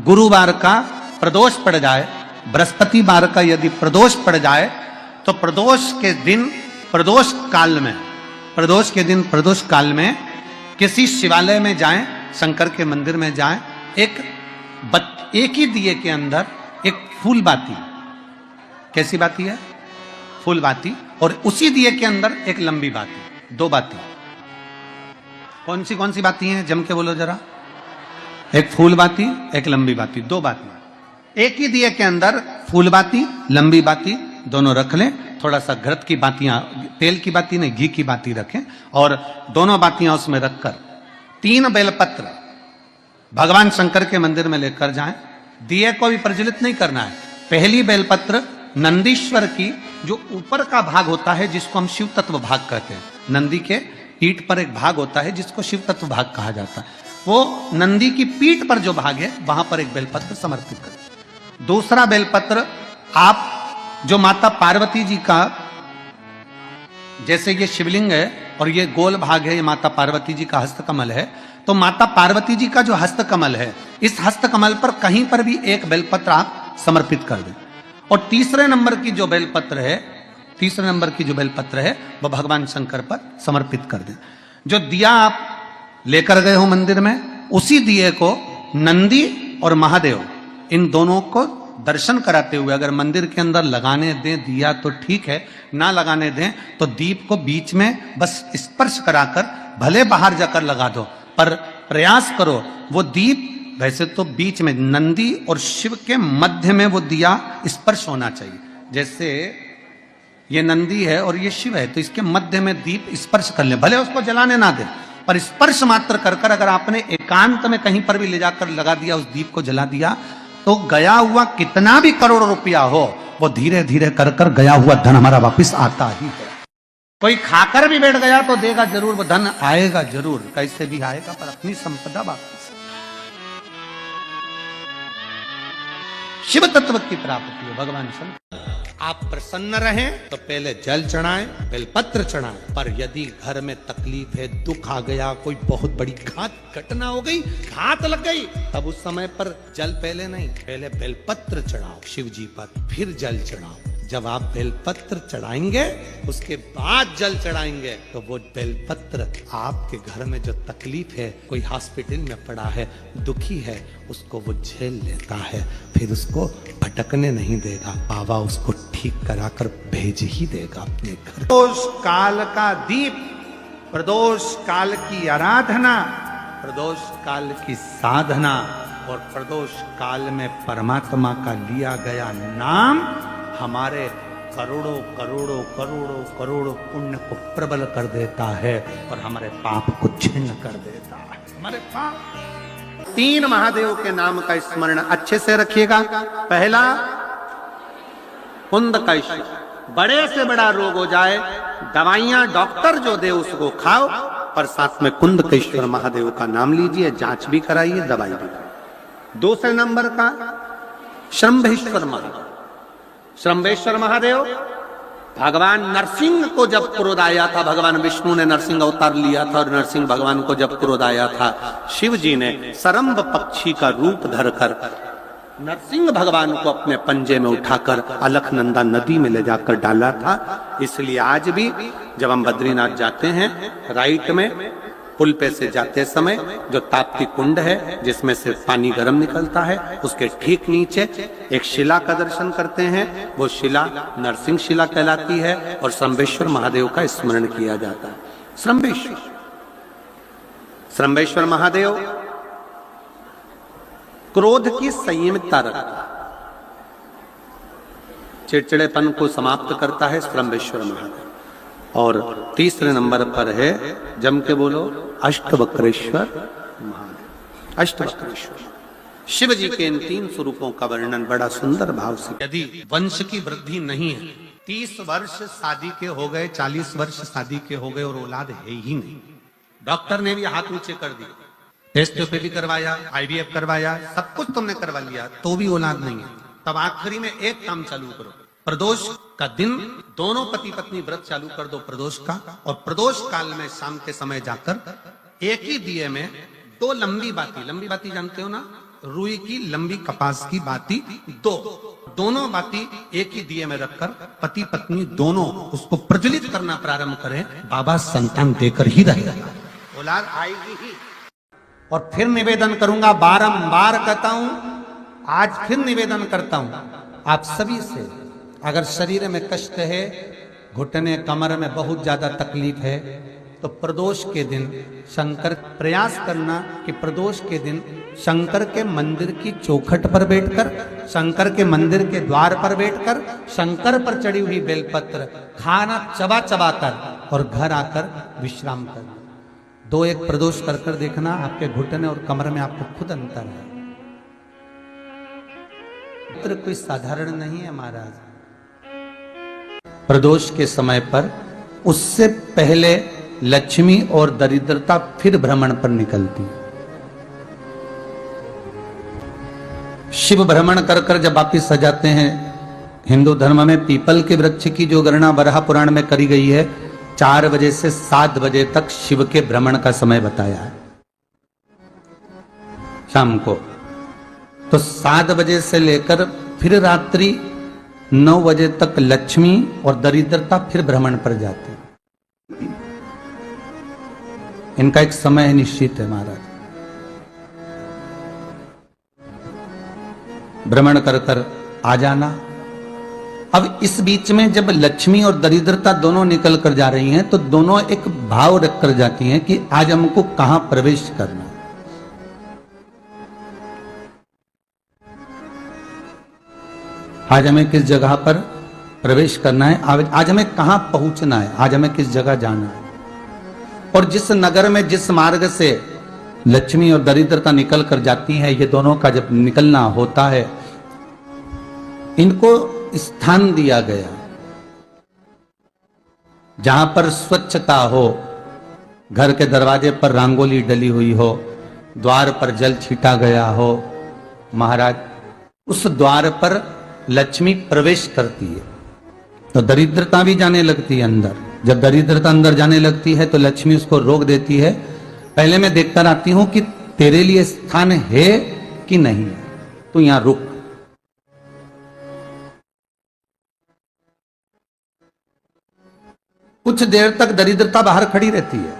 गुरुवार का प्रदोष पड़ जाए, बृहस्पतिवार का यदि प्रदोष पड़ जाए तो प्रदोष के दिन प्रदोष काल में किसी शिवालय में जाएं, शंकर के मंदिर में जाएं, एक ही दिए के अंदर एक फूल बाती, कैसी बाती है? फूल बाती, और उसी दिए के अंदर एक लंबी बाती, दो बाती। कौन सी बाती हैं? जम के बोलो जरा। एक फूल बाती, एक लंबी बाती, दो बाती। एक ही दिए के अंदर फूल बाती, लंबी बाती दोनों रख लें। थोड़ा सा घृत की बातियां, तेल की बाती नहीं, घी की बाती रखें, और दोनों बातियां उसमें रखकर 3 बेलपत्र भगवान शंकर के मंदिर में लेकर जाएं। दिए को भी प्रज्वलित नहीं करना है। पहली बेलपत्र नंदीश्वर की जो ऊपर का भाग होता है, जिसको हम शिव तत्व भाग कहते हैं, नंदी के पीठ पर एक भाग होता है जिसको शिव तत्व भाग कहा जाता है, वो नंदी की पीठ पर जो भाग है वहां पर एक बेलपत्र समर्पित करें। दूसरा बेलपत्र आप जो माता पार्वती जी का, जैसे ये शिवलिंग है और ये गोल भाग है, ये माता पार्वती जी का हस्तकमल है, तो माता पार्वती जी का जो हस्तकमल है, इस हस्तकमल पर कहीं पर भी एक बेलपत्र आप समर्पित कर दें। और तीसरे नंबर की जो बेलपत्र है वह भगवान शंकर पर समर्पित कर दें। जो दिया आप लेकर गए हो मंदिर में, उसी दिए को नंदी और महादेव इन दोनों को दर्शन कराते हुए अगर मंदिर के अंदर लगाने दें दिया तो ठीक है, ना लगाने दें तो दीप को बीच में बस स्पर्श कराकर, भले बाहर जाकर लगा दो, पर प्रयास करो वो दीप, वैसे तो बीच में नंदी और शिव के मध्य में वो दिया स्पर्श होना चाहिए। जैसे ये नंदी है और ये शिव है, तो इसके मध्य में दीप स्पर्श कर ले, भले उसको जलाने ना दे, पर स्पर्श मात्र कर कर अगर आपने एकांत में कहीं पर भी ले जाकर लगा दिया, उस दीप को जला दिया, तो गया हुआ कितना भी करोड़ रुपया हो, वो धीरे धीरे कर कर गया हुआ धन हमारा वापस आता ही है। कोई खाकर भी बैठ गया तो देगा जरूर, वो धन आएगा जरूर, कैसे भी आएगा, पर अपनी संपदा वापस। शिव तत्व की प्राप्ति हो भगवान शंकर। आप प्रसन्न रहें तो पहले जल चढ़ाएं, बेलपत्र चढ़ाएं, पर यदि घर में तकलीफ है, दुख आ गया, कोई बहुत बड़ी घटना हो गई, घात लग गई, तब उस समय पर जल पहले नहीं, पहले बेलपत्र चढ़ाओ शिव जी पर, फिर जल चढ़ाओ। जब आप बेलपत्र चढ़ाएंगे उसके बाद जल चढ़ाएंगे, तो वो बेलपत्र आपके घर में जो तकलीफ है, कोई हॉस्पिटल में पड़ा है, दुखी है, उसको वो झेल लेता है, फिर उसको भटकने नहीं देगा, बाबा उसको ठीक कराकर भेज ही देगा अपने घर। प्रदोष काल का दीप, प्रदोष काल की आराधना, प्रदोष काल की साधना, और प्रदोष काल में परमात्मा का लिया गया नाम हमारे करोड़ों करोड़ों करोड़ों करोड़ों पुण्य को प्रबल कर देता है और हमारे पाप को छिन्न कर देता है। हमारे पाप 3 महादेव के नाम का स्मरण अच्छे से रखिएगा। पहला कुंदकेश्वर, बड़े से बड़ा रोग हो जाए, दवाइयां डॉक्टर जो दे उसको खाओ, पर साथ में कुंदकेश्वर महादेव का नाम लीजिए, जांच भी कराइए, दवाई भी कराइए। दूसरे नंबर का शंभेश्वर महादेव। शंभेश्वर महादेव भगवान नरसिंह को जब क्रोध आया था, भगवान विष्णु ने नरसिंह अवतार लिया था, और नरसिंह भगवान को जब क्रोध आया था, शिव जी ने सरम्ब पक्षी का रूप धरकर नरसिंह भगवान को अपने पंजे में उठाकर अलकनंदा नदी में ले जाकर डाला था। इसलिए आज भी जब हम बद्रीनाथ जाते हैं, राइट में पुल पे से जाते समय जो ताप्ती कुंड है जिसमें से पानी गर्म निकलता है, उसके ठीक नीचे एक शिला का दर्शन करते हैं। वो शिला नरसिंह शिला कहलाती है और शंभेश्वर महादेव का स्मरण किया जाता है। शंभेश्वर महादेव क्रोध की संयमितता रखता, चिड़चिड़ेपन को समाप्त करता है शंभेश्वर महादेव। और तीसरे नंबर पर है, जम के बोलो, अष्टवक्रेश्वर महादेव। अष्टवक्रेश्वर शिव जी के इन 3 स्वरूपों का वर्णन बड़ा सुंदर भाव से। यदि वंश की वृद्धि नहीं है, 30 वर्ष शादी के हो गए, 40 वर्ष शादी के हो गए और औलाद है ही नहीं, डॉक्टर ने भी हाथ नीचे कर दिया, टेस्ट पे भी करवाया, IVF करवाया, सब कुछ तुमने करवा लिया, तो भी औलाद नहीं है, तब आखिरी में एक काम चालू करो, प्रदोष का दिन दोनों पति पत्नी व्रत चालू कर दो प्रदोष का, और प्रदोष काल में शाम के समय जाकर एक ही दिए में 2 लंबी बाती जानते हो ना, रुई की लंबी कपास की बाती दोनों बाती एक ही दिए में रखकर पति पत्नी दोनों उसको प्रज्वलित करना प्रारंभ करें, बाबा संतान देकर ही रहेगा, औलाद आएगी ही। और फिर निवेदन करूंगा, बारंबार कहता हूं, आज फिर निवेदन करता हूं आप सभी से, अगर शरीर में कष्ट है, घुटने कमर में बहुत ज्यादा तकलीफ है, तो प्रदोष के दिन शंकर प्रयास करना कि प्रदोष के दिन शंकर के मंदिर की चौखट पर बैठकर, शंकर के मंदिर के द्वार पर बैठकर शंकर पर चढ़ी हुई बेलपत्र खाना चबा चबा कर और घर आकर विश्राम करना। 2-1 प्रदोष कर कर देखना, आपके घुटने और कमर में आपको खुद अंतर है। पुत्र कोई साधारण नहीं है महाराज। प्रदोष के समय पर उससे पहले लक्ष्मी और दरिद्रता फिर भ्रमण पर निकलती। शिव भ्रमण कर कर जब वापिस सजाते हैं, हिंदू धर्म में पीपल के वृक्ष की जो गणना वराह पुराण में करी गई है, 4 बजे से 7 बजे तक शिव के भ्रमण का समय बताया है शाम को। तो 7 बजे से लेकर फिर रात्रि 9 बजे तक लक्ष्मी और दरिद्रता फिर भ्रमण पर जाती। इनका एक समय निश्चित है महाराज। भ्रमण कर कर आ जाना। अब इस बीच में जब लक्ष्मी और दरिद्रता दोनों निकल कर जा रही हैं, तो दोनों एक भाव रख कर जाती हैं कि आज हमको कहां प्रवेश करना है। आज हमें किस जगह पर प्रवेश करना है, आज हमें कहां पहुंचना है, आज हमें किस जगह जाना है। और जिस नगर में जिस मार्ग से लक्ष्मी और दरिद्रता निकल कर जाती है, ये दोनों का जब निकलना होता है, इनको स्थान दिया गया जहां पर स्वच्छता हो, घर के दरवाजे पर रंगोली डली हुई हो, द्वार पर जल छीटा गया हो। महाराज उस द्वार पर लक्ष्मी प्रवेश करती है तो दरिद्रता भी जाने लगती है अंदर। जब दरिद्रता अंदर जाने लगती है तो लक्ष्मी उसको रोक देती है, पहले मैं देखकर आती हूं कि तेरे लिए स्थान है कि नहीं है, तू यहां रुक। कुछ देर तक दरिद्रता बाहर खड़ी रहती है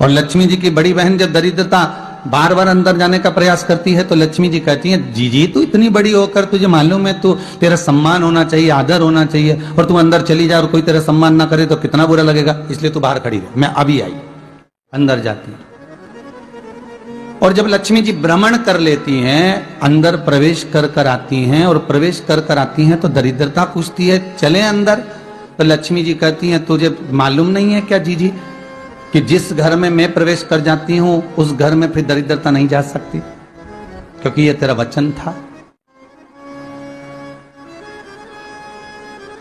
और लक्ष्मी जी की बड़ी बहन जब दरिद्रता बार बार अंदर जाने का प्रयास करती है तो लक्ष्मी जी कहती हैं, जी तू इतनी बड़ी होकर तुझे मालूम है तू तेरा सम्मान होना चाहिए, आदर होना चाहिए, और तू अंदर चली जा और कोई तेरा सम्मान ना करे तो कितना बुरा लगेगा, इसलिए तू बाहर खड़ी रहे। मैं अभी आई। अंदर जाती और जब लक्ष्मी जी भ्रमण कर लेती हैं, अंदर प्रवेश कर कर आती हैं और प्रवेश कर कर आती हैं तो दरिद्रता पूछती है चले अंदर। तो लक्ष्मी जी कहती हैं, तुझे मालूम नहीं है क्या जीजी कि जिस घर में मैं प्रवेश कर जाती हूं उस घर में फिर दरिद्रता नहीं जा सकती, क्योंकि यह तेरा वचन था,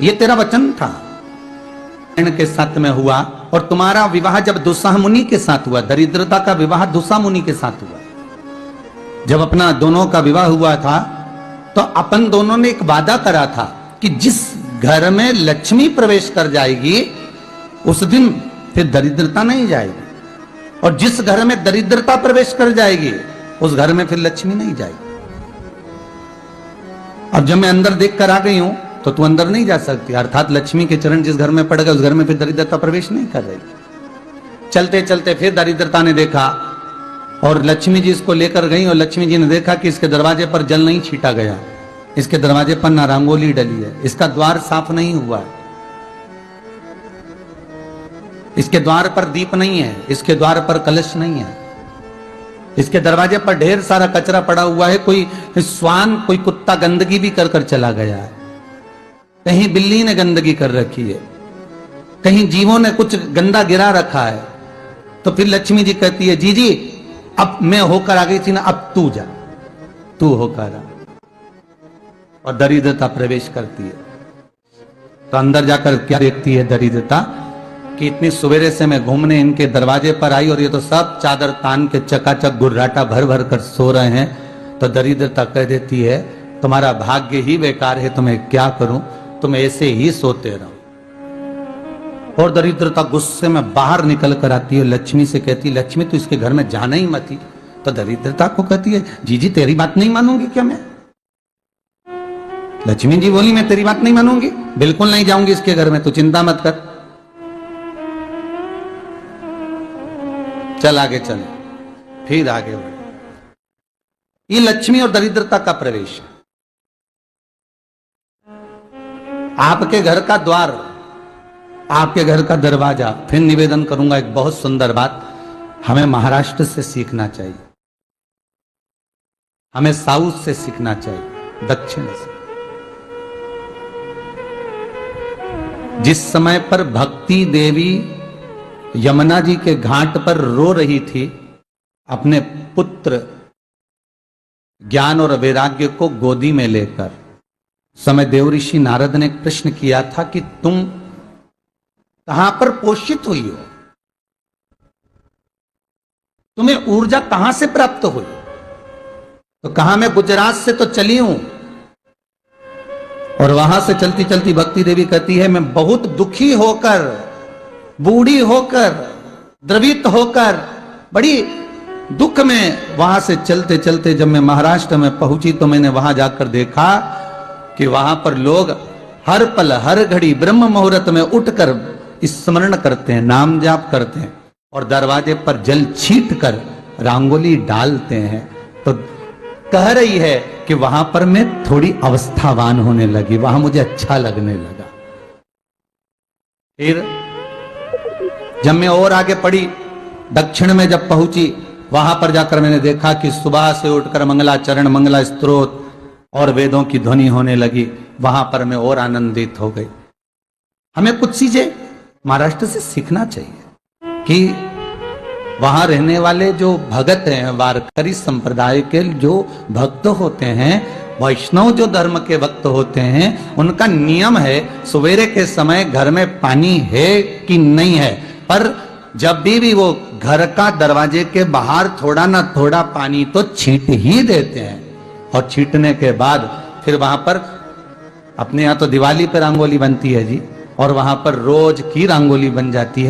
यह तेरा वचन था। के साथ में हुआ और तुम्हारा विवाह जब दुस्साह मुनि के साथ हुआ, दरिद्रता का विवाह दुस्साह मुनि के साथ हुआ। जब अपना दोनों का विवाह हुआ था तो अपन दोनों ने एक वादा करा था कि जिस घर में लक्ष्मी प्रवेश कर जाएगी उस दिन फिर दरिद्रता नहीं जाएगी, और जिस घर में दरिद्रता प्रवेश कर जाएगी उस घर में फिर लक्ष्मी नहीं जाएगी। अब जब मैं अंदर देख कर आ गई हूं तो तू अंदर नहीं जा सकती, अर्थात लक्ष्मी के चरण जिस घर में पड़ गए उस घर में फिर दरिद्रता प्रवेश नहीं कर रही। चलते चलते फिर दरिद्रता ने देखा और लक्ष्मी जी इसको लेकर गई और लक्ष्मी जी ने देखा कि इसके दरवाजे पर जल नहीं छीटा गया, इसके दरवाजे पर ना रंगोली डली है, इसका द्वार साफ नहीं हुआ है, इसके द्वार पर दीप नहीं है, इसके द्वार पर कलश नहीं है, इसके दरवाजे पर ढेर सारा कचरा पड़ा हुआ है, कोई स्वान कोई कुत्ता गंदगी भी कर कर चला गया है, कहीं बिल्ली ने गंदगी कर रखी है, कहीं जीवों ने कुछ गंदा गिरा रखा है। तो फिर लक्ष्मी जी कहती है, जी अब मैं होकर आ गई थी ना, अब तू जा, तू होकर आ। और दरिद्रता प्रवेश करती है तो अंदर जाकर क्या देखती है दरिद्रता कि इतनी सवेरे से मैं घूमने इनके दरवाजे पर आई और ये तो सब चादर तान के चकाचक गुर्राटा भर भर कर सो रहे हैं। तो दरिद्रता कह देती है, तुम्हारा भाग्य ही बेकार है, तुम्हें क्या करूं, तुम ऐसे ही सोते रहो। और दरिद्रता गुस्से में बाहर निकल कर आती है, लक्ष्मी से कहती, लक्ष्मी तू इसके घर में जाना ही मत ही, तो दरिद्रता को कहती है जी जी तेरी बात नहीं मानूंगी क्या मैं? लक्ष्मी जी बोली मैं तेरी बात नहीं मानूंगी, बिल्कुल नहीं जाऊंगी इसके घर में, तू चिंता मत कर, चल आगे चल। फिर आगे बढ़े। ये लक्ष्मी और दरिद्रता का प्रवेश है। आपके घर का द्वार, आपके घर का दरवाजा। फिर निवेदन करूंगा एक बहुत सुंदर बात, हमें महाराष्ट्र से सीखना चाहिए, हमें साउथ से सीखना चाहिए, दक्षिण से। जिस समय पर भक्ति देवी यमुना जी के घाट पर रो रही थी, अपने पुत्र ज्ञान और वैराग्य को गोदी में लेकर, समय देव ऋषि नारद ने एक प्रश्न किया था कि तुम कहां पर पोषित हुई हो, तुम्हें ऊर्जा कहां से प्राप्त हुई? तो कहा मैं गुजरात से तो चली हूं। और वहां से चलती चलती भक्ति देवी कहती है मैं बहुत दुखी होकर, बूढ़ी होकर, द्रवित होकर, बड़ी दुख में वहां से चलते चलते जब मैं महाराष्ट्र में पहुंची तो मैंने वहां जाकर देखा कि वहां पर लोग हर पल हर घड़ी ब्रह्म मुहूर्त में उठकर स्मरण करते हैं, नाम जाप करते हैं और दरवाजे पर जल छीट कर रंगोली डालते हैं। तो कह रही है कि वहां पर मैं थोड़ी अवस्थावान होने लगी, वहां मुझे अच्छा लगने लगा। फिर जब मैं और आगे पड़ी, दक्षिण में जब पहुंची, वहां पर जाकर मैंने देखा कि सुबह से उठकर मंगलाचरण, मंगला स्तोत्र और वेदों की ध्वनि होने लगी। वहां पर मैं और आनंदित हो गई। हमें कुछ चीजें महाराष्ट्र से सीखना चाहिए कि वहां रहने वाले जो भगत हैं, वारकरी संप्रदाय के जो भक्त होते हैं, वैष्णव जो धर्म के भक्त होते हैं, उनका नियम है सवेरे के समय घर में पानी है कि नहीं है, पर जब भी वो घर का दरवाजे के बाहर थोड़ा ना थोड़ा पानी तो छीट ही देते हैं। और छीटने के बाद फिर वहां पर अपने यहाँ तो दिवाली पर रंगोली बनती है जी, और वहां पर रोज की रंगोली बन जाती है।